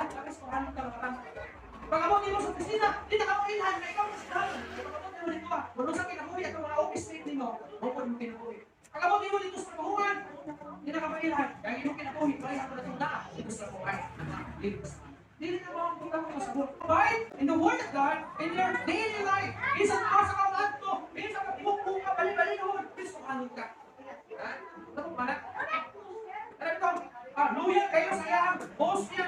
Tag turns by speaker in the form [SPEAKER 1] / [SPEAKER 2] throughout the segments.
[SPEAKER 1] ilahan, tapos kung anong kalapatan. Pag-abot mo sa opisina, di na ka mo ilahan, na ikaw sa ilahan. Pag-abot mo dito, kung sa kinabuhi, at mga office mate mo, bukod mo kinabuhi. Pag-abot mo dito sa trabahuan, di na ka mo ilahan, kaya imo kinabuhi, pareha ko na itong naa, dito sa buhay, dito sa dili na mo ang pagkakong sa buhay. Right? In the Word of God, in your daily life, isang asa ka lahat mo, isang kapupong ka, bali-bali ka mo, Kristo anong ka. Ha? Ano ba na? Alam ito, luya kayo sa iyang boss niya,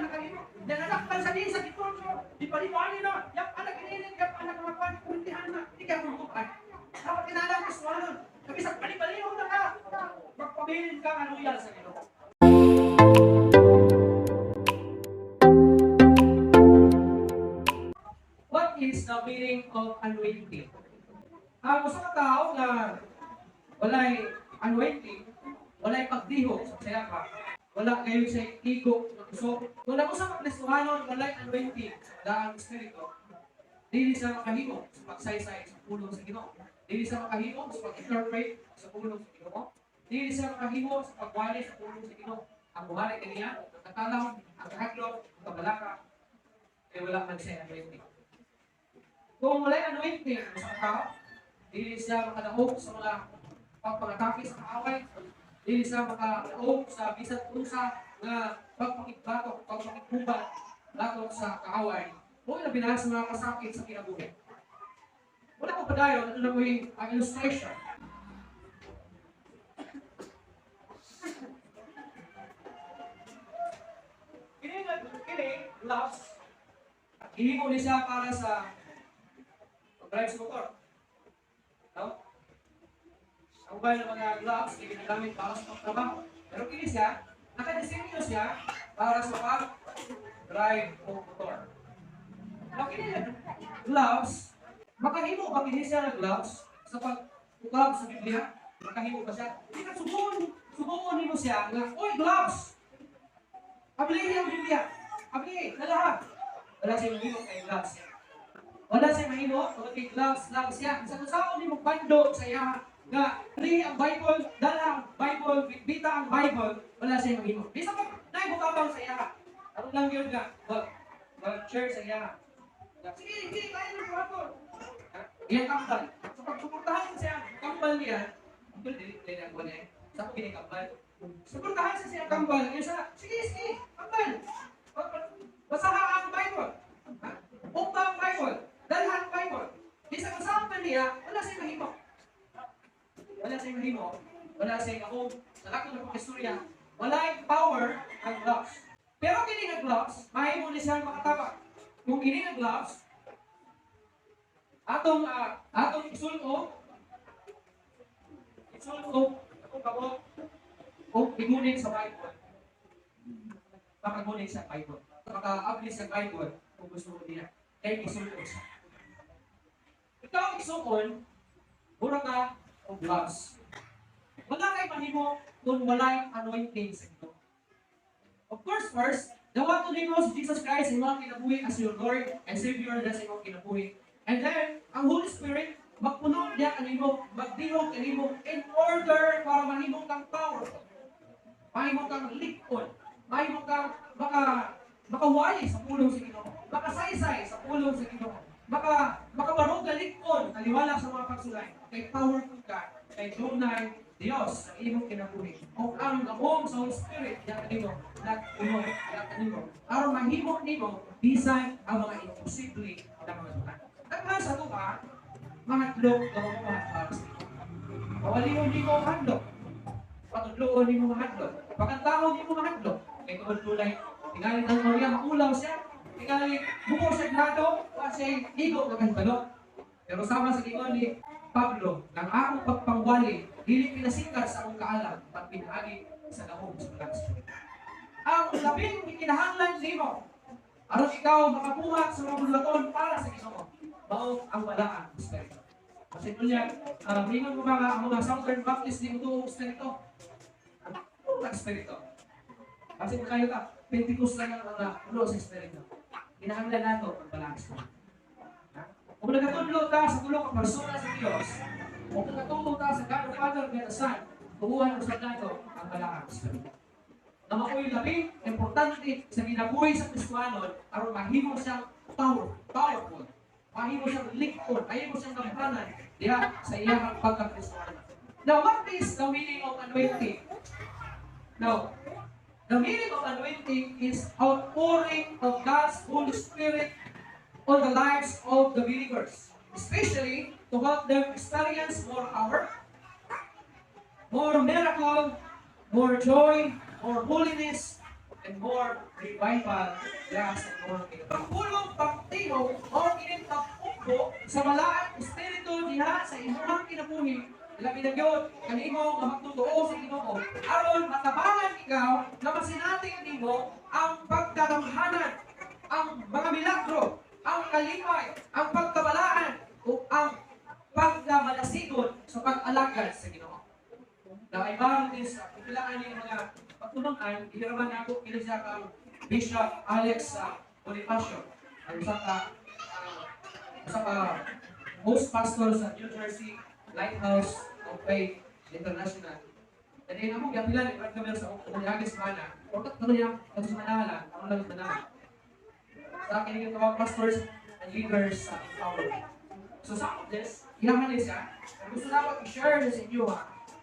[SPEAKER 1] nananaktan sa din sa gitonsyo, di palibali na, yung anak inilig, yung anak mapan, kuntihan na, hindi ka mulukan. Dapat inalang ko sa ano, sabi sa palibali na ka, magpabilin ka, luya sa Ginoo. What is the meaning of anointing? Ang gusto ka tao na walay anointing, walay pagdihok sa saya ka, wala kayo sa ego, so wala ko sa Kristohanon, walay anointing sa daang Espiritu, dili sa makahimo sa pagsaysay sa pulong sa Ginoo, dili sa makahimo sa pag-interpret sa pulong sa Ginoo, dili sa makahimo sa pagwali sa pulong sa Ginoo. Ang buhari kaniya, ang katalaw, ang kahadlok, ang kabalaka, ay wala man siya anointing. Kung walay anointing sa tao, dili siya makadaog sa mga pagpangatake sa kaaway, dili siya makadaog sa bisan unsa nga pagpakigbatok, pagpakigbubat latok sa kaaway. Kung nabinasa sa mga kasakit sa kinabuhi. Wala ko padayon, ano na ko yung illustration. Kini, gloves, ihimo ni siya para sa drive sa motor. No? Ang bayan ng mga gloves, hindi ginagamit para sa pagtrabaho. Pero kini siya, nakadesenyo siya para sa pag-drive o motor. Now, kini gloves, makahimo ba kini siya ng gloves sa pag-ukab sa Biblia? Makahimo ba siya? Hindi ka subuon mo siya nga, oy, gloves! Abilihin ang Biblia. Abilihin, na lahat. Wala siya mahimo kay gloves. Wala siya mahimo, kay gloves lang siya. Sa kusao ni mo bando sa iya nga ri ang Bible, dala ang Bible, bita ang Bible, wala siya mahimo. Di sa pag naibukabang sa iya. Ano lang yun nga, share sa iya. Sige, kaya ng kapatid. Iyan kambal. So pag suportahan siya, kambal niya, ito din ako niya. Sa pinakambal. Suportahan siya kambal. Sige, kambal. Basaha ang Bible. Bukta ang Bible. Dalhan ang Bible. Di sa kasama niya, wala siya mahimo. Wala siya ako. Sa lahat ng pag-istorya, wala yung power ang gloves. Pero kini nga gloves, mahimo ni siya makatabak. Kung kini nga gloves, atong isulko, atong kabot, o igunin sa Bible. Makagunin sa Bible. Maka-apply sa Bible kung gusto mo niya. Kaya isulko siya. Ikaw ang isukon, mura ka o gloves. Wala kayo mahimo kung wala yung anointing sa ito. Of course, first, dapat to name si Jesus Christ ang mga kinabuhi as your Lord and Savior na sa imong kinabuhi. And then, ang Holy Spirit, magpuno niya kanimo, magdihog kanimo in order para mahimo kang powerful. Mahimo kang likod. Mahimo kang makawali sa pulong sa Ginoo. Makasaysay sa pulong sa Ginoo. Makabarog ka likod, kaliwala sa mga pagsulay. Kay powerful ka, kay dunay Dios sa imong kinabuhi. O ang gahom sa Holy Spirit, yan kanimo, aron mahimo nimo bisan ang mga imposible na mga sukat. Daghan sa tuwa, mahadlok ka mo mahadlok. Pawalihon di mo mahadlok. Patudloon di mo mahadlok. Pagkantahon di mo mahadlok. Kaya kung tulay, tingali ng Maria, maulaw siya. Tingali, buko siya grado, kasi igo na kahibalo. Pero sama sa gingon ni Pablo, ng akong pagpangwali, dili pinasikat sa akong kaalam, at pinagi sa gahom sa mga Espiritu. Ang labing ikinahanglan nimo, aron ikaw makabuhat sa mga bulaton para sa Ginoo. Mao ang walaan ng Espiritu. Kasi kunya, mingon mo ang mga Southern Baptist di mo Espiritu. Ang Espiritu. Kasi kayo ka, Pentecost lang ang mga ulo sa Espiritu. Kinahanglan nato ang walaan ng Espiritu. Kung nagkatulog ka sa tulong ng persona sa Diyos, kung nagkatulog ka sa God the Father and the Son, tubuhan mo sa nato ang walaan ng Espiritu. na mao'y labing importante sa ginabuhi sa Kristohanon aron mahimo siyang powerful. Mahimo siyang likod, mahimo siyang gamhanan diha sa iyang pagka-Kristohanon. Now, what is the meaning of anointing? Now, the meaning of anointing is outpouring of God's Holy Spirit on the lives of the believers, especially to help them experience more power, more miracle, more joy, more holiness, and more revival. Yes, and more pagpulong pagtino o kinintapukbo sa malaking espiritu diha sa imuhang kinabuhi. Labi na yun, kanimo nga magtutuo sa Ginoo. Aron matabangan ikaw na masinating nimo ang pagkagamhanan, ang mga milagro, ang kalipay, ang pagkabalaan, o ang pagkamalasigon sa pag-alagad sa Ginoo. Na ay baron din sa pipilaan ng mga pagtulungan, ihiraman ako kinasya kang Bishop Alex Bonifacio, ang isa ka host pastor sa New Jersey Lighthouse of Faith International. Jadi namun gapilan ibarat kami sa Unyagis Mana, ortak na niya sa Manala, ang lang Manala. Sa akin yung tawag pastors and leaders sa empowerment. So some of this, ilahan siya, gusto na i-share sa inyo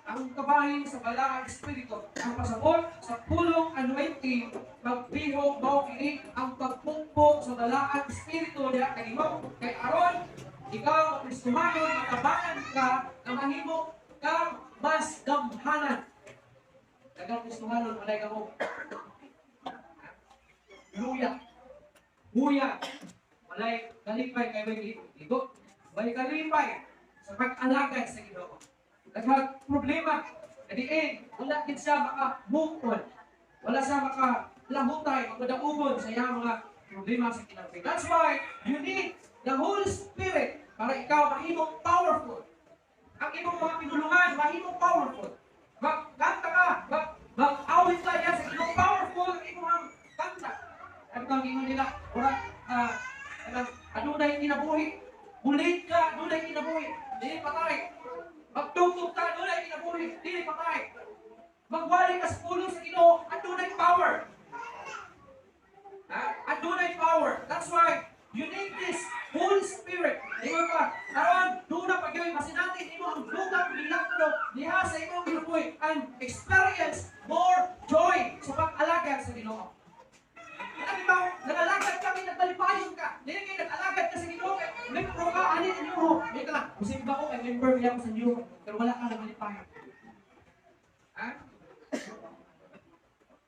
[SPEAKER 1] ang kabahin sa balang espiritu, ang pasabot sa pulong anointing, magbihog, maukinig, ang pagpungpo sa balang espiritu niya kanimo. Kay Aron, ikaw, Kristohanon, matabangan ka na mahimo ka mas gamhanan. Dagang Kristohanon, malay ka mo. Luya. Buya. Malay kalipay kay may ligo. May kalipay sa pag-alagad sa Ginoo. Naghat problema. At the end, wala din siya maka-move on. Wala siya maka-lahutay, magdadaubon sa iyang mga problema sa kinabuhi. That's why you need the Holy Spirit para ikaw mahimong powerful. Ang imong mga pinulungan, mahimong powerful. Magkanta ka, mag-awit ka yan sa imong powerful, ang imong kanta. Ano ang ingon nila? Adunay kinabuhi. Bulit ka, adunay kinabuhi. Dili patay. Magtugtog ka, adunay kinabuhi. Dili patay. Magwali ka sa pulo sa Ginoo, adunay power. Adunay power. That's why you need this Holy Spirit. Ingon ka, aron, doon na pag-iwi, masinatin mo ang lugang milagro diha sa imong kinabuhi and experience more joy sa pag-alagad sa Ginoo. Ano ba? Nag-alagad kami, nagtalipayon ka. Dili kayo nag-alagad ka sa Ginoo. Membro ka, alin inyo. Dili ka, usip ba ko, member niya ko sa inyo. Pero wala ka nag-talipayon.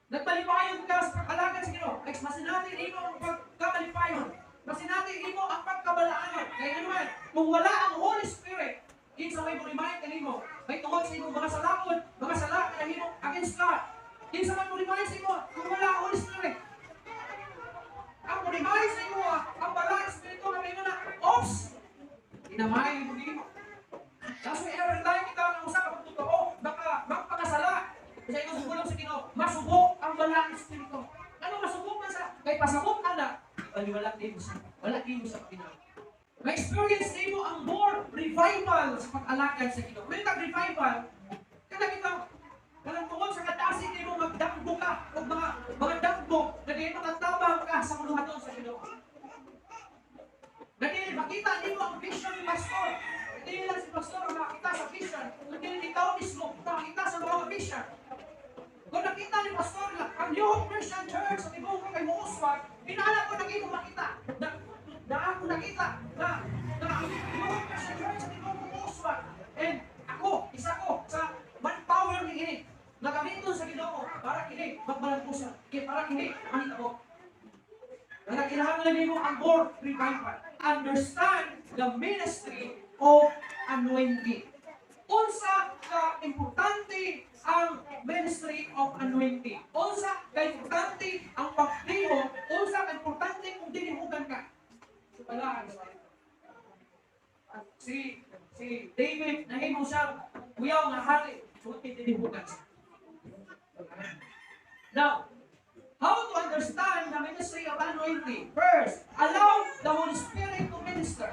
[SPEAKER 1] Nagtalipayon ka sa pag-alagad sa Ginoo. Masinatin mo ang pagkamalipayon. Masinatin mo ang pagkabalaan. Kaya naman, kung wala ang Holy Spirit, kinsa may remind kanimo, may tungod sa imong mga salakot, mga sala kanimo against God. Kinsa may remind sa imo kung wala ang Holy Spirit. Ang remind sa imo ang balang espiritu nga mayroon na, oops! Inamay mo din. Kasi every time ikaw nang usa ka pagtotoo, baka magpakasala. Sa iyong sugulong sa Ginoo, masubok ang balang espiritu. Ano masubok man sa kay pasabot ka na, wala din mo sa Ginoo. Ma-experience nimo ang more revival sa pag-alagad sa Ginoo. May nag-revival, kada kita walang tungod sa kadasig nimo magdambo ka o mga dambo na di matatabang ka sa muluhaton sa Ginoo. Dahil makita nimo ang vision ni pastor. Hindi lang si pastor ang makita sa vision, kundi ikaw mismo makita sa mga vision. Kung nakita ni pastor na ang New Hope Christian Church sa tibong ko kay Muuswag, pinala ko naging makita. Na ako nakita na ang New Hope Christian Church sa tibong ko Muuswag. And ako, isa ko sa manpower ni ini. Nagamito sa Ginoo para kini magbalang ko siya. Para kini ang ako. Na kinahanglan nimo ang more revival. Understand the ministry of anointing. Unsa ka importante ang ministry of anointing. Unsa ka importante ang pagdiho, unsa ka importante kung dinihugan ka. Wala si David nahimo siya kuyaw nga hari, so dinihugan siya. Now, how to understand the ministry of anointing? First, allow the Holy Spirit to minister.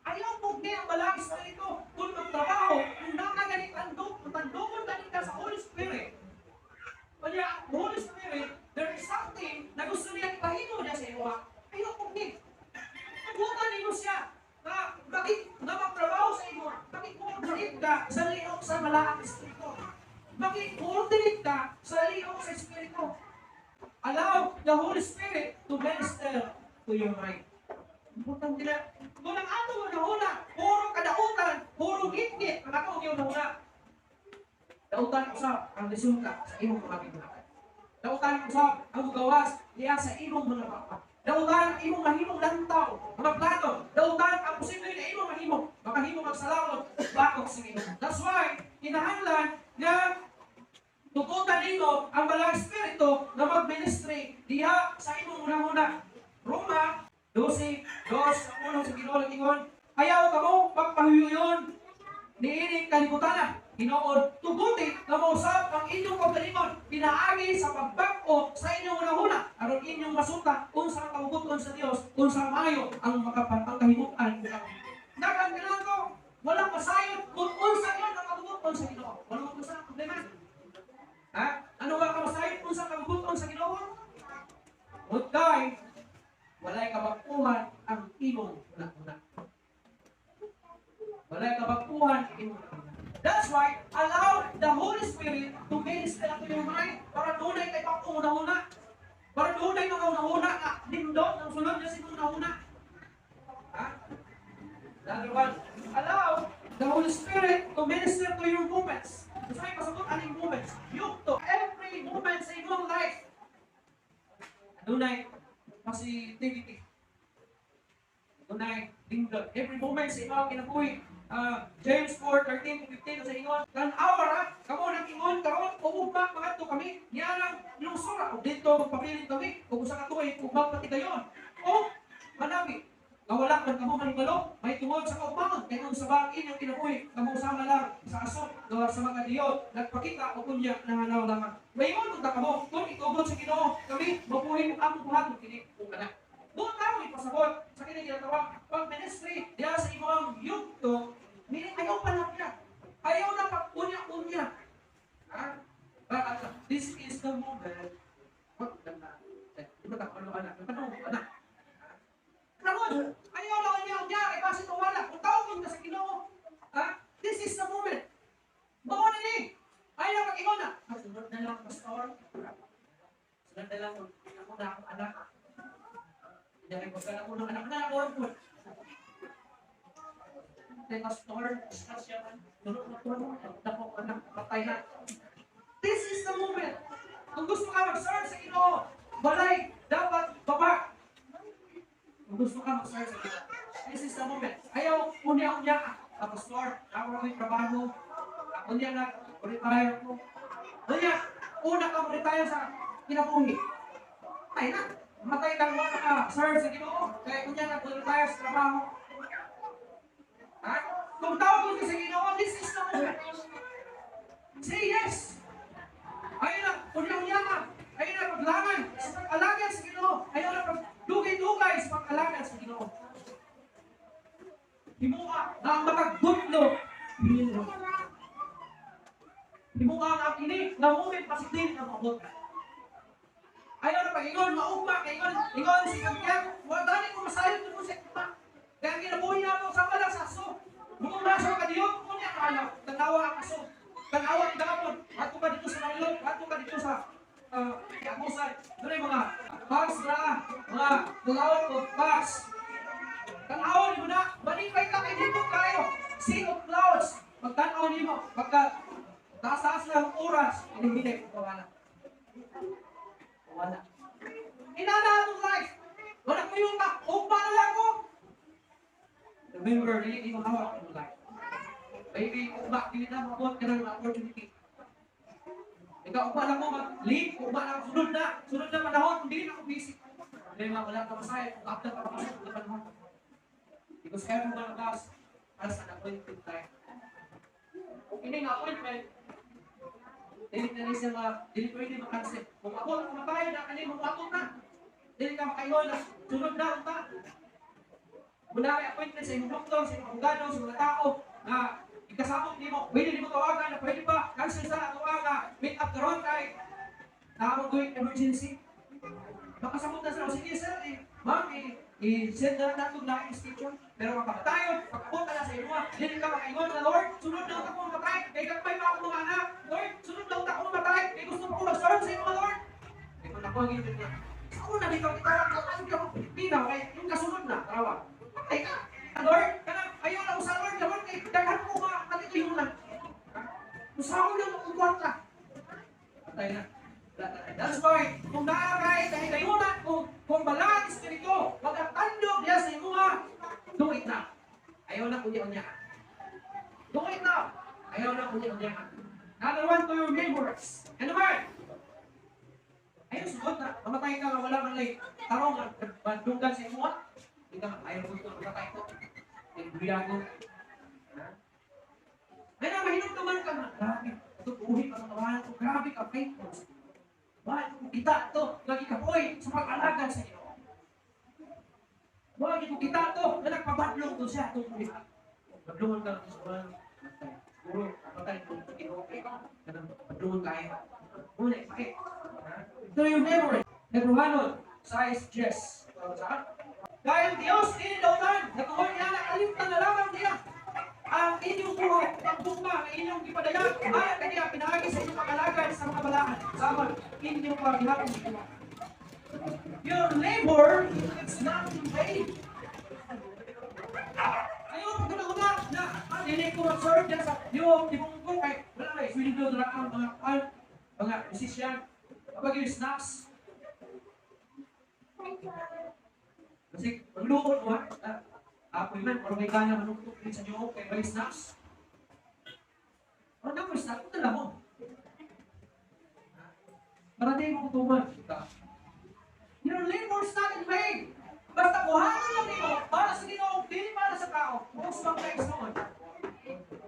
[SPEAKER 1] Ayaw po niya ang balang espiritu kung magtrabaho, kung nakaganit tandukon ganit ka sa Holy Spirit. Kanya, coordinate ka sa liyaw sa Espiritu. Allow the Holy Spirit to minister to your mind. Importante na, kung ang ato mo nahuna, puro kadautan, puro git-git, ang ato mo nahuna. Dautan usap ang resulta sa imong mga ginagawa. Dautan usap ang gawas diya sa imong mga papa. Dautan ang imong mahimong lantaw, mga plano. Dautan ang posible na imong mahimong, makahimong magsalawon, bakok sa imong. That's why, kinahanglan na tugutan nino ang Balang Espiritu na mag-ministry diha sa imong una-una. Roma 12, 2, sa unang sa Ginoo ingon, ayaw kamo pagpahiyon niining kalibutan. Hinoon, tuguti na mausap ang inyong kaugalingon, pinaagi sa pagbag-o sa inyong una-una, aron inyong masuta kung sa kahuguton sa Dios, kung sa mayo ang kahimutan. Nakangilan ko, walang masayot kung unsa yun ang kahuguton sa Ginoo. Walang unsa ang problema. Ha? Ano ba ka masayot kung sa kahuguton sa Ginoo? Kay walay kabakuhan ang imong una-una. Walay kabakuhan ang imong una-una. That's why, allow the Holy Spirit to minister to your mind para dunay kay pag-una-una. Para dunay mga una-una na nindot ang sulod niya sa una-una. Ha? Another one, allow the Holy Spirit to minister to your movements. That's why, pasabot aning movements. Yukto, every movement sa imong life. Dunay positivity. Dunay lindot. Every moment sa imong kinabuhi. James 4:13-15 sa ingon, tan-awa ra kamo nang ingon karon ugma mangadto kami niya lang lungsura ug dito magpapilit kami ug usa ka tuig ug magpatigayon o manami nawala man kamo manibalo may tungod sa kaubangon kay kung sa bagin ang kinabuhi kamo sama lang sa asot gawa sa mga diyo nagpakita og kunya nanganaw lamang mayon ug kamo kung itugon sa Ginoo kami mabuhi ang buhat kini ug kana doon kamo ipasabot sa kini ginatawag pag-ministry diya sa imong yugto. Meaning, ayaw pa lang niya. Ayaw na pag-unya-unya. This is the moment. Huwag lang na. Di ba takpan mo anak? Napanong mo anak? Karon, ayaw na unya-unya. Kaya kasi wala. Kung tawagin ka sa Ginoo. This is the moment. Bawa na ni. Ayaw mag-ingon na. Sunod na lang, pastor. Sunod na lang. Ako na akong anak. Hindi ko sa ako ng anak na ako. Pastor, discussion, dako anak, patay na. This is the moment. Kung gusto ka mag-serve sa Ginoo, balay, dapat baba. Kung gusto ka mag-serve sa Ginoo, this is the moment. Ayaw, unya-unya ka, pastor, ako may trabaho, ako niya retire ko. Unya, una ka retire sa kinabuhi. Ay na, matay lang mo ka, serve sa Ginoo, kaya kunya retire sa trabaho. Kung tawag ka sa Ginoo, this is the moment. Say yes. Ayaw na, unya-unya ka. Ayaw na paglangan sa pag-alagan sa Ginoo. Ayaw na pag-dugay-dugay sa pag-alagan sa Ginoo. Himuka na ang matagdutlo. Himuka ang ini, na moment pasitin ang mabot. Ayaw na pag-ingon, maugma, ingon si Kagyan. Wala ko masayot ko sa ikma. Kaya kinabuhi na ako sa malang saso. Kung nasa ka diyo, kung niya ka alam, tanawa ang aso. Tanawa ang dapon. Ato ka dito sa Manilog, ato ka dito sa Abusan. Doon yung mga bugs na, mga cloud of bugs. Tanawa niyo na, manipay ka kay dito kayo. Sea of clouds. Magtanaw niyo, pagka taas-taas na ang oras, hindi wala. Wala. Inana atong life. Wala ko yung ugma na lang ko. Remember, hindi mo hawak ang life. Baby, ugma, hindi na mabuhat ka ng opportunity. Ikaw, ugma lang mo mag-leave, ugma lang, sunod na panahon, hindi na ako busy. Hindi mga wala ka masaya, kung after ka masaya, sunod na panahon. Because everyone of us has an appointed time. Kung hindi nga appointment, hindi na rin siya hindi pwede makansip. Kung ako lang kumatayo na, kanina mag-atong na. Hindi ka makaingon na, sunod na, unta. Muna may appointment sa inyong doktor, sa inyong abogado, sa mga tao na ikasabot ni mo, pwede mo tawagan na pwede ba, cancel sa tawagan, meet up karon kay nakapag-doing emergency. Makasabot na sila, sige sir, ma'am, I-send na natin na institution. Pero mapakatayon, pag-abot ka na sa inyo, hindi ka makaingon na, Lord, sunod na ako mamatay, kay kakmay pa ako mga anak. Lord, sunod na ako mamatay, kay gusto ko mag-serve sa inyo, Lord. Kaya kung ako ang ginit niya, ako na dito, itawag ko, ano ka, pinaw, kaya yung kasunod na, tarawa. Patay ka. Lord, ayaw na ko sa Lord, Lord, kay daghan ko mga matitiyong na. Usaw na mag-uwan ka. Patay na. That's why, kung naakay, kahit kung balaan espiritu, wag ang tandog niya sa inyo nga, duwit na. Ayaw na kunya-unya. Duwit na. Ayaw na kunya-unya. Another one to your neighbors. Ano ba? Ayaw sugot na. Mamatay ka nga wala man lang. Tarong, bandunggan sa inyo nga. Hindi ka, ayaw ko ito, mamatay ko. Buyago. Kaya mahinog naman ka na. Grabe. Ito, buhay ka ng tawanan ko. Grabe ka, faithful. Bakit kung kita ito, lagi ka po'y sa pag-alaga sa iyo. Bakit kung kita ito, na nagpabadlong doon siya, itong buhay. Badlungan ka lang sa mga siguro, kapatay kung okay ka, badlungan kayo. Muna, bakit? Ito yung memory. Nebruhanon, size dress. Dahil Diyos, inilautan, natuhoy niya, nakalimtan na lamang niya. Ang inyong buhay, ang tugma, ang inyong ipadayag, ay kanya pinahagi sa inyong pag-alagay sa mga balaan. Sama, inyong pag-ihapon sa inyong. Your labor is not in vain. Ngayon, pagkakuna na, hindi ko mag-serve dyan sa yung tipong ko, ay, wala na, iswilin doon na ang mga musician, kapag yung snaps. Kasi, maglukot mo, apoy man, or may gana manuktok din sa Diyos, kaya may snaps. Or na mo, snaps, ito lang mo. Para din mo kutuman. Your labor is not in vain. Basta kuhanin lang nito, para sa Ginoo, hindi para sa tao. Usmag ka isnoon.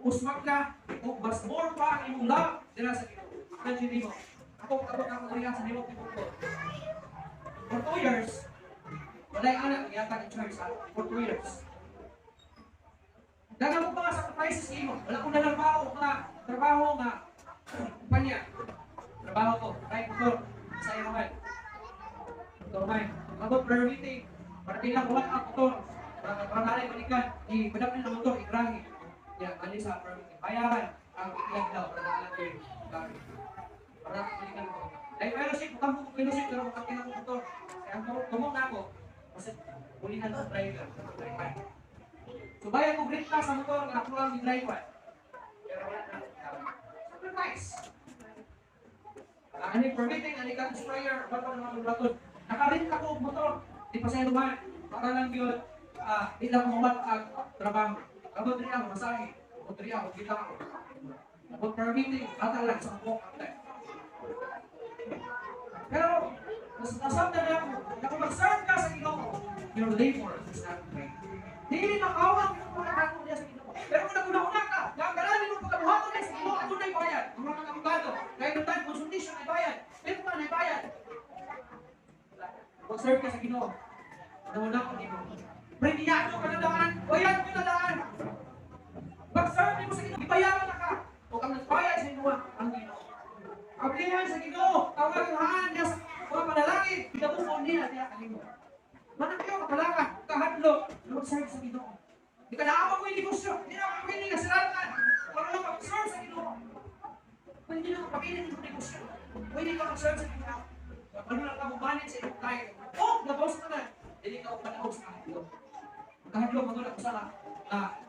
[SPEAKER 1] Usmag ka, o mas more pa ang imong love, dila sa Ginoo. Nandiyo din mo. Ako nariyan sa Ginoo, tipo ko. For 2 years, wala yung anak, yata in church, for 2 years. Dagang ko pa nga sacrifices mo. Wala ko na trabaho nga kumpanya. Trabaho ko, kahit ito, sa iyo naman. Ito naman, abot prayer meeting. Para bilang buwan ang motor. Para narin balikan, ipadapin ng motor, ikrahi. Yan, mali sa prayer meeting. Bayaran ang ilang daw, para nalang ko yung gari. Para balikan ko. Ay, fellowship, bukang ko fellowship, pero bukang kinang motor. Kaya tumong na ako, kasi ulihan ko driver. So bayan ko break na sa motor, ako lang yung driver. Super nice. Ani permitting, ani kang sprayer, ba't pa naman yung laton. Nakarin ako motor, di pa sa'yo naman. Para lang yun, di lang mawat ang trabaho. Abot rin ako, masahe. Abot rin ako, kita ako. Abot permitting, batal lang sa buong kante. Pero, nasabda na ako, na kung mag-serve ka sa Ginoo, your labor is not great. Hindi makawang yung mga ako niya sa Ginoo. Pero kung naguna-una ka, nakagalanin mo pagkabuhaton niya sa Ginoo, ano na ibayad? Ang mga abogado, kaya nung time, consultation ay bayad. Pero pa na ibayad. Mag-serve ka sa Ginoo. Nauna ko dito. Premiado ka na daan, o yan ko na daan. Mag-serve mo sa Ginoo, ibayaran na ka. O kang nagbayad sa Ginoo, ang Ginoo. Ablihan sa Ginoo, tawagan niya sa mga panalangin, pinabukon niya ang Ginoo. Mana kayo kapalakan, kahadlok, mag-serve sa Ginoo. Di ka naabang mo yung negosyo, hindi na makapiling na silatan. Para lang mag-serve sa Ginoo. Kung hindi na makapiling yung negosyo, pwede ka mag-serve sa Ginoo. Ano lang ka bumanit sa iyong tayo. Oh, nabawas ka na. Hindi ka panahon sa kahadlok. Kahadlok, matulad ko sana,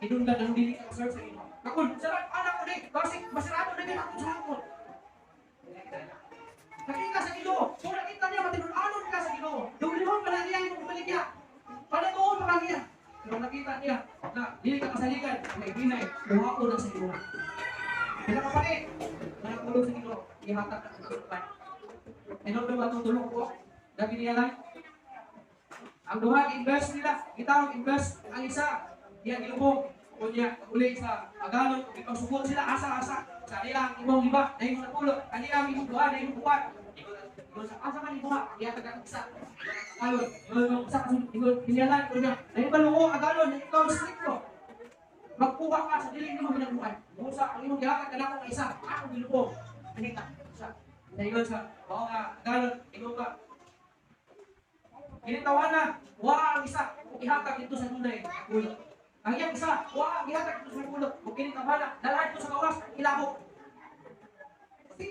[SPEAKER 1] inundan ng hindi ka mag-serve sa Ginoo. Kakun, sarap, anak ko rin, basik, masirado na din ako sa hapon. Nakita sa Ginoo, kung nakita niya, matinunanon ka sa Ginoo. Dumulihon pa lang niya yung bumalik niya. Panatuon pa lang niya. Pero nakita niya na hindi ka kasaligan, may binay, luha ko na sa Ginoo. Kaya kapatid, nanakulong sa Ginoo, ihatak na sa Ginoo. Ano ba itong tulong ko? Dagi niya lang. Ang duha, invest nila. Kita invest ang isa. Diyan gilubog. Kunya, uli sa agalon. Kung ipasubot sila, asa-asa. Sa nilang ibang iba, na yung napulo. Kanilang ibang duha, na yung buwan. Asa man yung buha, diyan taga-isa. Agalon. Yung isa kasunod, piniyalan. Kunya, na yung balungo, agalon. Na ikaw stricto. Magpuha ka sa diling mo ginagawa. Musa, ang imong gihakat ka na akong isa. Ako gilubog. Kanita. Sa ingon sa mga galon, ingon ka. Ginitawan na, wa ang isa, ihatag dito sa dunay, gulok. Ang iyang isa, wa ang ihatag dito sa gulok. Kung ginitawan na, dalahan ko sa gawas, ilahok. Kasi,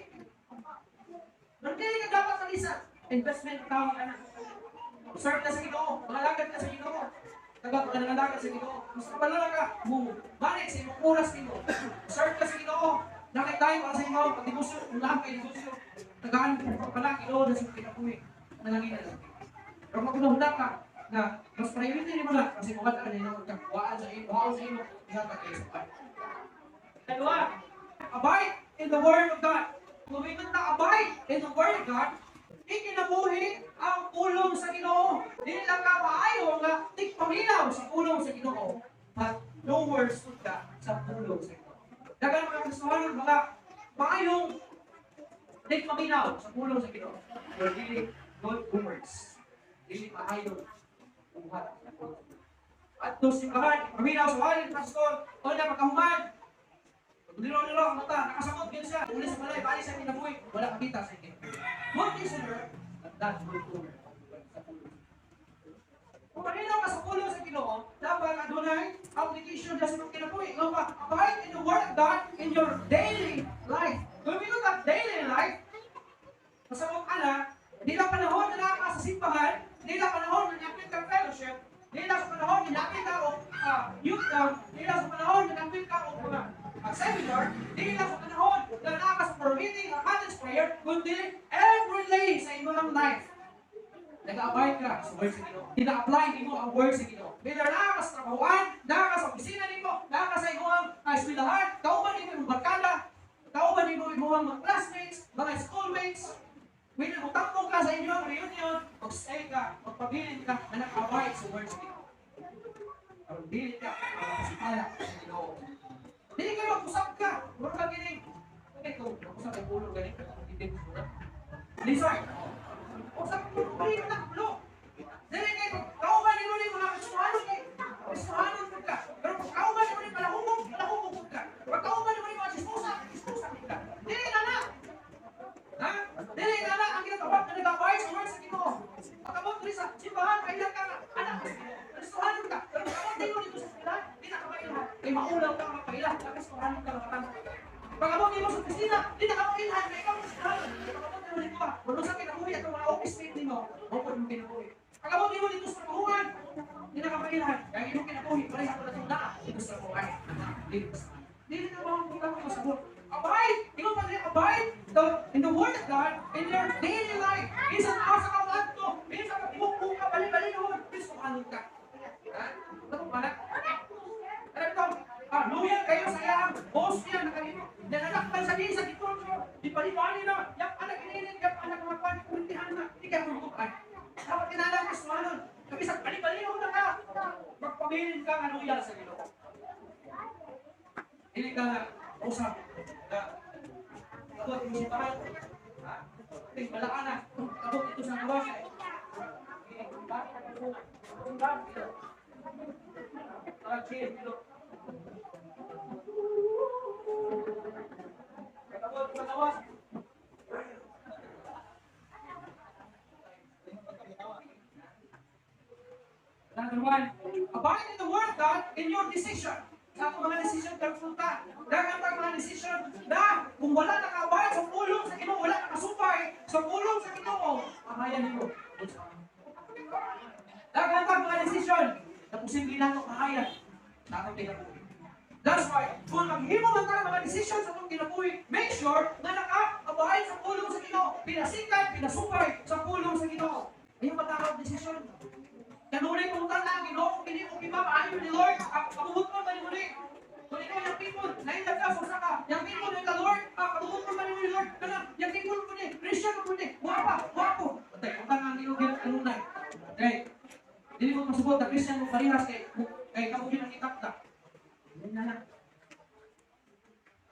[SPEAKER 1] nandili ka dapat sa isa, investment account ka na. Serve ka sa Ginoo, mangalagad ka sa Ginoo. Tagat ka nangalagad sa Ginoo. Mas kapalala ka, balik sa imong oras nimo. Serve ka sa Ginoo. Nakit tayo para sa Ginoo, pag negosyo, unahan kay negosyo. Tagaan ko pala Ginoo na sa kinabuhi. Nangangina lang. Pero magkunahuna ka na mas priority nimo na kasi mawala ka nila magkakuhaan sa imo, sa imo, ihatag kayo sa Panginoon. Dalawa, abide in the Word of God. Kumingon na abide in the Word of God, ikinabuhi ang pulong sa Ginoo. Dili lang ka maayo nga tigpaminaw sa pulong sa Ginoo. But no words put ka sa pulong sa Ginoo. Dagan mga Kristohanon, mga maayong tigpaminaw sa pulong sa Ginoo. Pero dili good words. Dili maayo buhat sa pulong. At doon simbahan, paminaw sa walin, pastor, o na makahuman. Nilo-nilo ang mata, nakasamot din siya. Uli sa balay, bali sa kinabuhi, wala makita sa ikin. Good listener, that's good work. Kung malinaw ka sa pulong sa Ginoo, dapat adunay application sa imong kinabuhi. Ikaw ba, abide in the Word of God in your daily life. Kung minun ka daily life, masamot ka na, di lang panahon na naka sa simbahan, di lang panahon na napit ka fellowship, di lang sa panahon na napit ka o youth camp, di lang sa panahon na napit ka o mga seminar, di lang sa panahon na naka sa prayer meeting, ang Father's prayer, kundi every day sa inyong life. Nag-abide ka sa word sa Ginoo. Ina-apply nimo ang word sa Ginoo. Whether naka sa trabahoan, naka sa opisina nimo, naka sa imong eskwelahan, kauban nimo imong barkada, kauban nimo imong mga classmates, mga schoolmates. Whether magtambong ka sa inyong reunion, mag-stay ka, magpabilin ka, na naka-abide sa word sa Ginoo. Ang bilin ka, makasipala sa Ginoo. Dili ka mag-usap ka, huwag ka gining. Ito, mag-usap ang ulo, galing ka, hindi mo na. Listen, usap mo, bali mo na, ulo. Dili kayo, kauban nimo ni mga kasuhanon kayo. Kasuhanon ka. Pero kung kauban nimo ni palahumog ka. Pag kauban nimo ni mga chismosa ka. Dili na na. Ha? Dili na na, ang ginatawag na nag-abide sa word sa Ginoo. Pagkabot rin sa simbahan, kailan ka na, anak sa Ginoo. Kasuhanon ka. Pero pagkabot nimo dito sa simbahan, di na ka mailan. Kay maulaw ka mapailan, kasuhanon ka makatang. Pagkabot nimo sa opisina, di na ka mailan. Kay ikaw kasuhanon. Pagkabot nimo dito ba, kung sa kinabuhi at mga office mate nimo, mapod mo kinabuhi. Pagkabot nimo dito sa trabahuan, di na ka mailan. Kaya imong kinabuhi, pareha ko na itong daan dito sa trabahuan. Dili na mga pagkabot mo sa buhay. Abide! Ikaw pa rin abide in the Word of God in your daily life. Minsan asa ka ba ito? Minsan ka ibukbuk ka, bali-bali na huwag. Please, kumanon ka. Ha? Ano ba na? Alam ito, loyal kayo sa iyang boss niya, nakalino. Nananaktan sa din sa gitong niyo. Ipalibali na. Yak anak inilin, yak anak mapan, kuntihan na. Hindi kayo mabukan. Dapat kinalang ka sumanon. Kami sa bali-bali na ka. Magpabilin ka nga loyal sa Ginoo. Hindi ka nga usap. Kabot mo si Pahan. Balaan na. Kabot ito sa kawas. Kabot sa kawas. Number one, abide in the Word of God in your decision. Sa mga decision careful ka. Dagan pa mga decision na kung wala nakaabay sa pulong sa Ginoo, wala nakasupay sa pulong sa Ginoo, amayan nimo. Dagan pa mga decision na posible nato maayan sa atong kinabuhi. That's why, kung maghimo man ka mga decision sa atong kinabuhi, make sure na nakaabay sa pulong sa Ginoo, pinasikat, pinasupay sa pulong sa Ginoo. Ayun matawag decision. Kanunay kung na Ginoo, kung hindi mo maayo ni Lord, kabuhot mo ba ni Lord? Kung ikaw yung people, naindag ka sa saka, yung people ni Lord, kabuhot mo ba ni Lord? Yung people mo ni, Christian mo ni, wapo. Patay, kung nga Ginoo kanunay. Okay, hindi mo masubot na Christian mo parihas kay kabuhin ang itakta. Hindi na lang.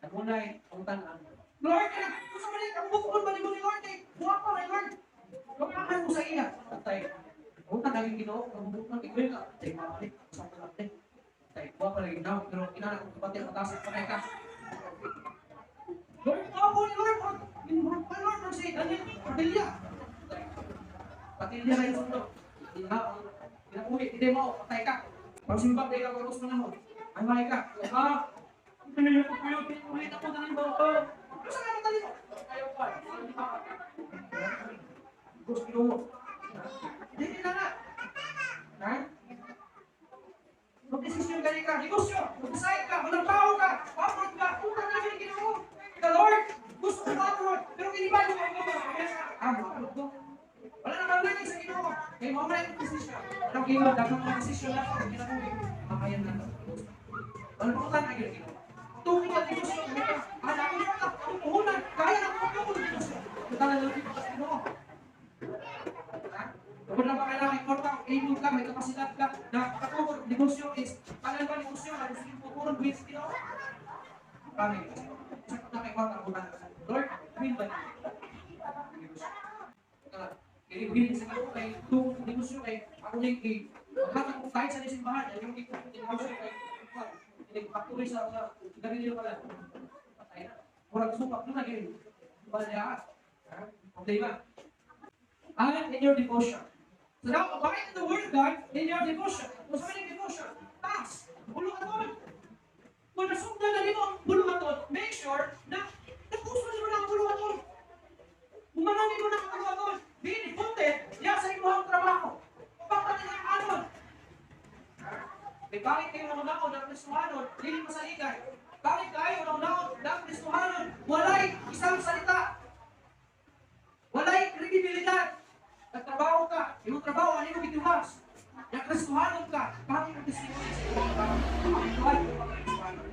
[SPEAKER 1] Kanunay, kung tanang. Lord, kung sa mali, kabuhot mo ba ni Lord? Wapo ni Lord. Lumahan mo sa iya. Patay. Kung naging Ginoo, kung bukang ikaw ka, tayo mamalik, sa mga natin. Tayo, huwag pa rin daw, pero kinala kong kapatid ang mataas at panay ka. Lord, ako ni Lord, Lord, si Daniel, Padilla. Padilla na yung sundo. Pinakulit, hindi mo, patay ka. Pag simbag, di ka karos mo na mo. Ay, may ka. Hindi ko ulit ako na rin ba? Ano sa kanya talito? Ayaw pa. Gusto mo. Hindi na nga. Ha? Mag-desisyon ka rin ka. Negosyo. Mag-decide ka. Managbaho ka. Pamag ka. Una na rin ginawa mo. The Lord. Gusto ko ba ito? Pero kiniban mo ako. Wala na kang lagi sa ginawa. Kaya mamaya yung desisyon. Anong ginawa? Dapat mga desisyon na ako. Ginawa. Makayan na ito. Wala pa utan na ginawa. Tungo na negosyo. Anak ko na. Tuhunan. Kaya na ako ng negosyo. Ito na lang dito sa ginawa. Kung na ba kailangan important, able ka, may kapasidad ka, na katulog, negosyo is, kailan ba negosyo, na gusto yung pupurong buwis, ginawa? Paano yun? Sa pagkakaiwata, kung na, Lord, win ba niyo? Negosyo. Kaya sa ako kay itong negosyo kay ako na yung maghatag ko kahit sa nisimbahan, yung negosyo kay factory sa garilyo pala. Patay na. Murag supak doon na ganyan. Balayaat. Okay ba? And in your devotion. So now, abide in the Word of God in your devotion. Kung sa kanyang devotion, task, bulungaton. Kung nasundan na rin ang bulungaton, make sure na napuso mo na ang bulungaton. Umanangin mo na ang bulungaton. Be devoted, yan sa iyong trabaho. Pagkatin ang anon. May bakit kayo naman ng Kristohanon, hindi masaligay. Bakit kayo naman ng Kristohanon, walay isang salita. Walay kredibilidad. Nagtrabaho ka, yung trabaho, ano yung bituhas? Nagkristohanon ka, bakit yung testimony sa iyong trabaho? Ang buhay yung pagkristohanon.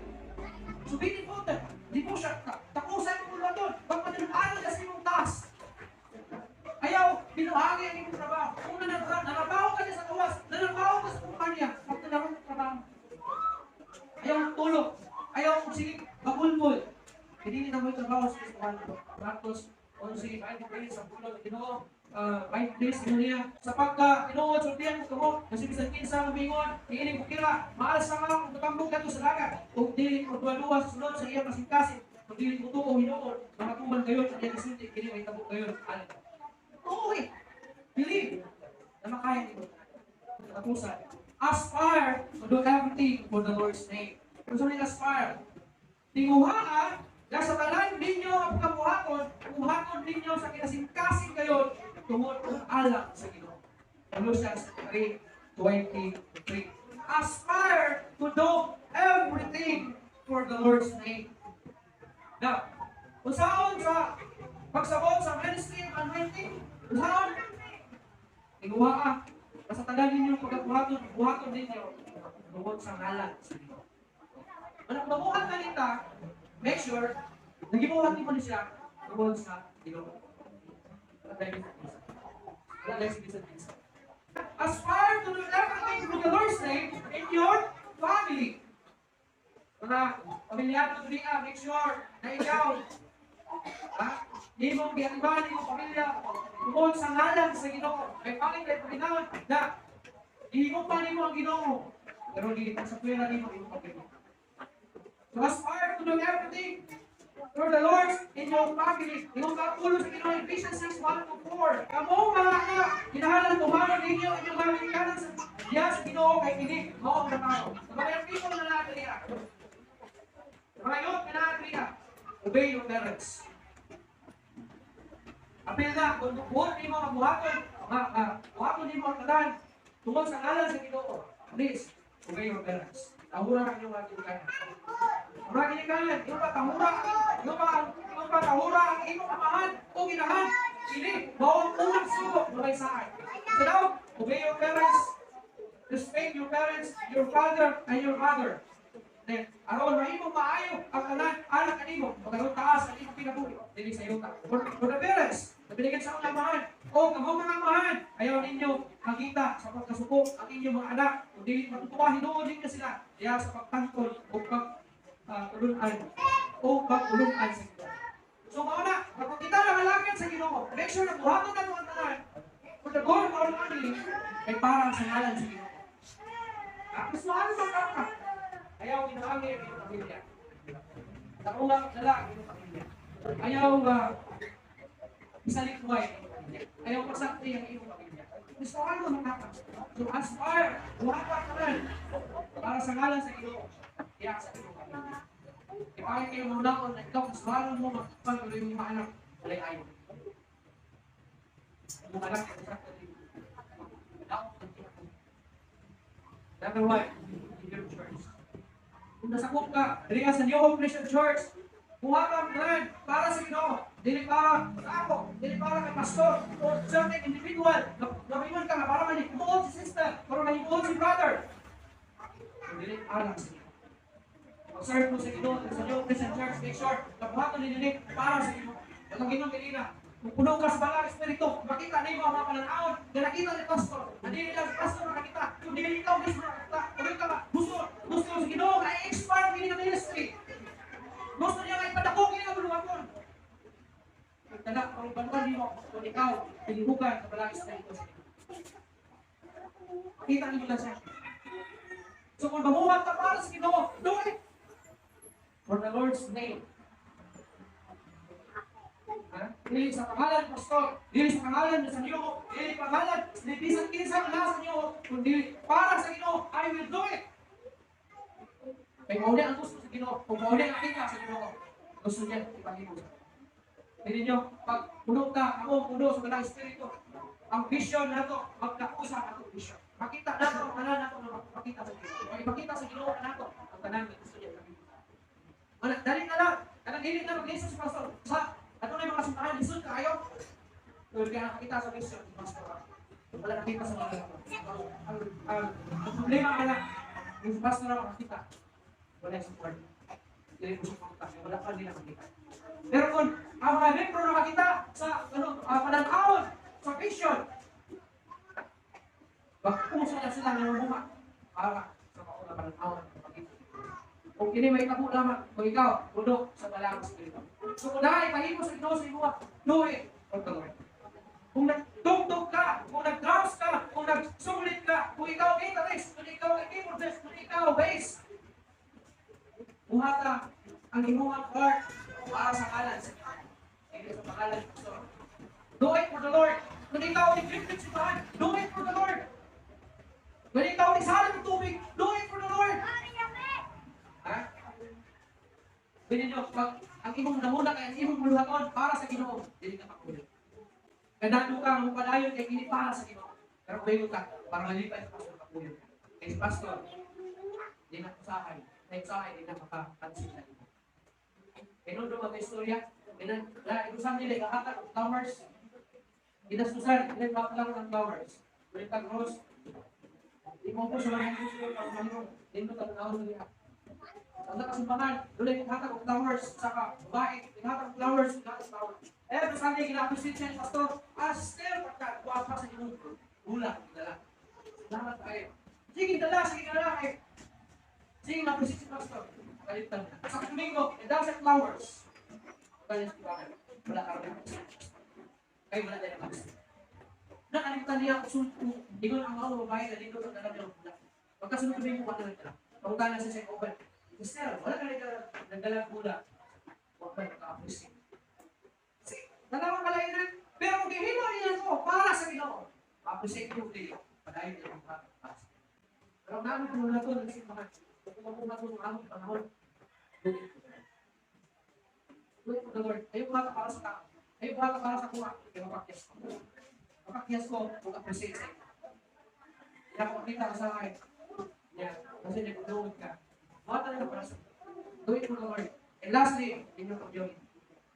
[SPEAKER 1] So be devoted, devotion ka. Tapusan mo mula doon, pagpatinuhanan ka sa iyong task. Ayaw, binuhagi ang iyong trabaho. Kung nanabaho ka niya sa kawas, nanabaho ka sa kumpanya, pag nanabaho ka trabaho. Ayaw tulog, ayaw sige, magulmul. Hindi na mo yung trabaho sa kristohanon. Marcos 11, 5 days, ang tulog, Ginoo. 5 days niya sa pagka tinuod sultihan ko kasi bisan kinsa mabingon iining ko kira maal sa mga tutambog kadto sa dagat ug dili ko duwa sa sulod sa iya kasing-kasing ug dili ko tuo hinuon makatuman kayo sa iya kasulti kini may tabok kayo alin uy believe na makaya nito tapusan aspire to do everything for the Lord's name kung sa aspire tinguhaan na sa tanan ninyo ang buhaton ninyo sa kinasing-kasing kayo tungod kung alam sa Ginoo. Colossians 3:23. Aspire to do everything for the Lord's name. Now, kung saan sa pagsabot sa ministry of anointing, kung saan, iguha ka, sa tanan ninyo buhaton ninyo tungod sa ngalan sa Ginoo. Kung mabuhat na nita, make sure, nagibuhat niyo po siya tungod sa Ginoo. Aspire to do everything for the Lord's name in your family. Mga pamilyado niya, make sure na ikaw, hindi mong biyakiban, hindi mong pamilya, tungkol sa ngalan sa Ginoo. May pangit kayo na ihigupan mo ang Ginoo. Pero hindi sa pwera mo ihigupan. So aspire to do everything for the Lord in your family. Yung kapulo sa Ginoo, Ephesians 6:1-4. Kamu mga anak, kinahalan tumahan ninyo inyong mga kanan sa diya sa Ginoo kay kini mao ang trabaho. Sa mga people na natin niya. Sa mga youth na natin niya, obey your parents. Apil na, kung buhat ni mo kabuhaton, buhaton ni mo ang kanan, tungkol sa ngalan sa Ginoo. Please, obey your parents. Tahura ang iyong ating kanan. Tahura ang iyong kanan. Yung ba tahura ang iyong amahan o ginahan. Hindi. Bawang unang suko. Malay saan. So now, obey your parents. Respect your parents, your father, and your mother. Then, aron mahimong maayo ang kanan, anak kanimo. Pagkaroon taas ang iyong pinabuhi. Dili sa iyo ta. For the parents, nabinigyan sa mga amahan. O, kamong mga amahan, ayaw ninyo makita sa pagkasuko ang inyong mga anak. Kung dili matutuwa, hinuod ninyo sila. Kaya sa pagtangkol o pag-ulunan o pag-ulunan sa Ginoo. So, mauna, kapag kita nakalakad sa Ginoo, make sure na buhaton na mga tanan. For the goal of our family, ay parang sa ngalan sa Ginoo. Gusto ano magkaka? Ayaw ginahangi ang iyong pamilya. Nakulang dala ang iyong pamilya. Ayaw isalik buhay ang iyong pamilya. Ayaw pasakti ang iyong pamilya. Gusto mo makaka. So aspire, buhata ka rin. Para sa ngalan sa Ginoo. Iyak sa Ginoo kami. Ipakit kayo muna ko na ikaw, kasalanan mo, magpapatuloy mo mga anak. Walay ayaw. Mga anak, number one, in your church. Kung nasakop ka, dili ka sa New Hope Christian Church, buha kang plan para sa Ginoo. Dili para sa ako, dili para kay pastor, o certain individual. Gawin ka na para manipuot si sister, para manipuot si brother. Dili para sa Ginoo. Observe mo sa Ginoo, sa New Hope Christian Church, make sure na buha ka nilinik para sa Ginoo. Ang Ginoo kanina, kung puno ka sa banal espiritu, makita na yung mga pananaon na nakita ni pastor. Hindi nila si pastor nakakita. Kung di ikaw gusto nakakita, kung ka gusto sa Ginoo, na-expire kini ng ministry. Gusto niya nga ipadako kini ng bulungan. Kada kung banwan mo, kung ikaw, pinihugan sa banal espiritu. Makita niyo lang siya. So kung mamuhat ka para sa Ginoo, do it. For the Lord's name. Dili sa pangalan pastor, dili sa pangalan sa Ginoo, dili pangalan, dili bisan kinsa wala sa Ginoo, kundi para sa Ginoo, I will do it. Kay mao ang gusto sa Ginoo, kung mao ang kita sa Ginoo, gusto niya ipahimo. Dili niyo pag puno ka, ako puno sa banal espiritu. Ang vision nato, magkausa nato vision. Makita nato ang tanan nato makita sa Ginoo. Kung ipakita sa Ginoo nato ang tanan gusto niya. Wala dali na lang, kanang dili na mag-listen sa pastor. Sa ano na yung mga simbahan, lisod ka kayo? Kung kaya nakakita sa mission, pastor ka. Wala nakita sa mga ang problema ka lang, yung pastor na makakita, wala yung support. Hindi mo support, wala pa nila makita. Pero kung ang mga membro na makita sa pananahon, sa vision, magpuso na sila ng mga para sa mga pananahon. Kung kini may tabo lamang, kung ikaw, puno sa balang espiritu. So kung nakakipahimo sa Ginoo sa imo, do it for the Lord. Kung nagtugtog ka, kung nag-drums ka, kung nagsulit ka, kung ikaw guitarist, kung ikaw keyboardist, kung ikaw bass, buhata ang imuhang heart para sa kalan sa Ginoo. Hindi sa pangalan ng Pastor. Do it for the Lord. Kung ikaw ay grip-grip sa bahan, do it for the Lord. Kung ikaw ay salat ng tubig, do it for the Lord. Ha? Pwede nyo, pag ang imong namuna kaya imong muluhaton para sa Ginoo, dili ka makulit. Kadado ka ang padayon kay kini para sa Ginoo. Pero bayo ka para malipay sa pastor makulit. Kay pastor, di na usahay. Na usahay, di na makapansin sa Ginoo. Kaya nung mga istorya, inusan nila kahatag ng flowers. Inasusan, pinagpapalaro ng flowers. Balitag rose. Di mo po sa mga gusto ng mga dito tanaw nila. Ang nakasimbahan, doon ay hatag ng flowers, saka babae, hatag ng flowers, flowers. Every Sunday, gina-appreciate siya ni Pastor, still, pagka-guwapa sa inyong hula, dala. Salamat kayo. Sige, dala, kayo. Sige, na-appreciate si Pastor. Kalitan na. Sa Domingo, dozen flowers. Kaya si Pastor, wala ka rin. Kayo wala din ang nakalimutan niya ang sulto. Ingon ang mga babae na dito sa dalam ng hula. Pagkasunod Domingo, wala na rin. Pagkasunod na siya sa oven. Mister, wala ka nagdalang hula. Huwag ka naka-appreciate. Nagawang kalainan. Pero kung gihimo niya ito para sa Ginoo, appreciate yung dili. Padayon niya ang pagkakas. Pero namin kung na ito, nagsimbahan. Kung mapunta ito sa among panahon, Lord for the Lord. Ayaw baka para sa tao. Ayaw baka para sa kuha. Kaya mapakyas ko. Mapakyas ko kung appreciate sa ito. Kaya kung makita ka sa akin, kasi niya kung ka. Mga talaga para sa do it for the Lord. And lastly, in your community.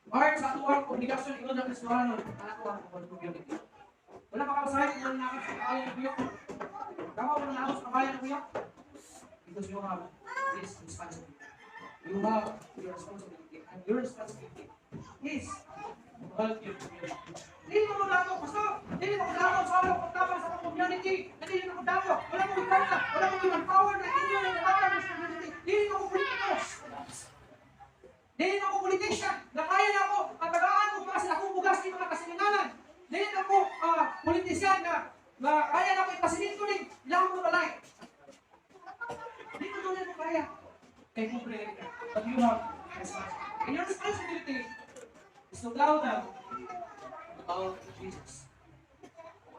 [SPEAKER 1] Lord, sa tuwang obligasyon, ikaw na Kristohanon, anak ko ang community. Wala pa kapasahin kung nanakot sa kabayan ng biyok. Kama mo nanakot sa kabayan ng biyok? Because you have this responsibility. You have your responsibility. And your responsibility is to help your community. Hindi mo dato, Pastor. Hindi mo dato sa mga pagtapang sa community. Hindi mo dato. Wala mo ikarta. Wala mo i-empower na inyo na itatapang sa community. Hindi mo politikus. Hindi mo politician. Na kaya na ako patagaan mo kasi akong bugas ng mga kasilinganan. Hindi na ako politician na kaya na ako ipasilin ko rin. Ilang mo balay. Hindi mo doon mo kaya. Kaya kung pray ka. But you have responsibility. And your responsibility is to tell them about Jesus.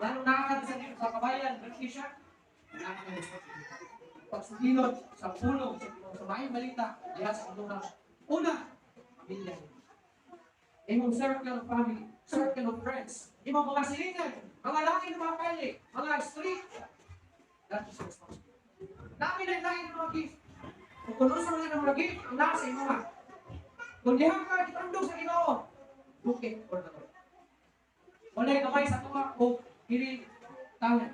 [SPEAKER 1] Lalo nakakad sa kabayan, berti siya. Pagsubilod, sa pulong, sa maayong balita, diha sa una. Una, pamilya. Imong circle of family, circle of friends. Imong mga silingan, mga laki ng mga pali, mga street. That is responsibility. Dami na lain ng mga gift. Kung kunusan na ng mga gift, ang nasa imo nga. Kung diha ka, itandog sa Ginoo. Looking for the Lord. Walay kamay sa tuwa o dili tangan.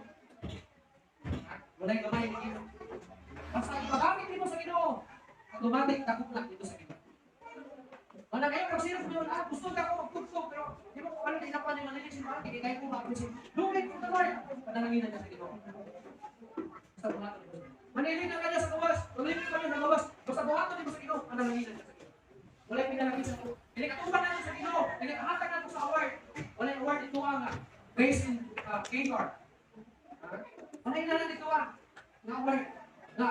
[SPEAKER 1] Walay kamay ni Ginoo. Basta ipagamit nimo sa Ginoo. Automatic kakupla dito sa Ginoo. Wala kayo pag sino mo gusto ka ako magtugtog pero di mo ko alam inapan ni manilig si Maki kay ko ma-appreciate. Looking for the Lord. Panalangin na sa Ginoo. Sa buhaton. Manilig na kanya sa gawas. Tuloy ka kanya sa gawas. Basta buhaton nimo sa Ginoo. Panalangin na sa Ginoo. Wala pinalangin sa Ginoo. Dili ka tuban na sa Ginoo. Dili ka hatag na sa award. Wala award ito nga. Based in K-Car. Wala na dito nga award. Na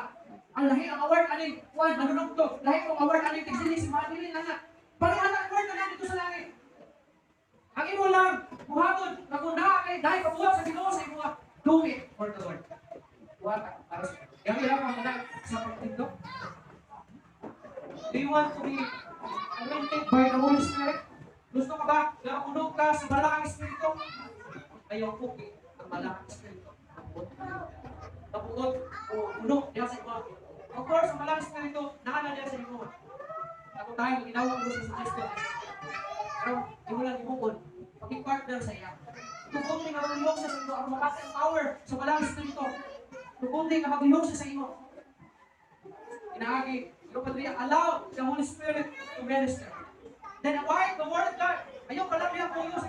[SPEAKER 1] ang lahi ang award aning kuan nanunong to. Lahi ang award aning tigsili si Manilin na. Palihatag award na dito sa langit. Ang imo lang buhaton nagunda kay dahil kabuhat sa Ginoo sa imo do it for the Lord. Buhat para sa Yang ila ka na sa pagtindog. Do you want to be anointed by the Holy Spirit? Gusto ka ba na puno ka sa malaking espiritu? Ayaw po ang malaking espiritu. Napuot o puno diya sa imo. Of course, ang malaking espiritu nakala diya sa imo. Ako tayo ginawag ko sa Kristo. Pero imo lang ibukod, maging partner sa iya. Tukundi nga magliyok sa imo ang makasang power sa malaking espiritu. Tukundi nga magliyok sa imo. Inaagi, allow the Holy Spirit to minister. Then avoid the word of God. Ayaw ka lang niya po sa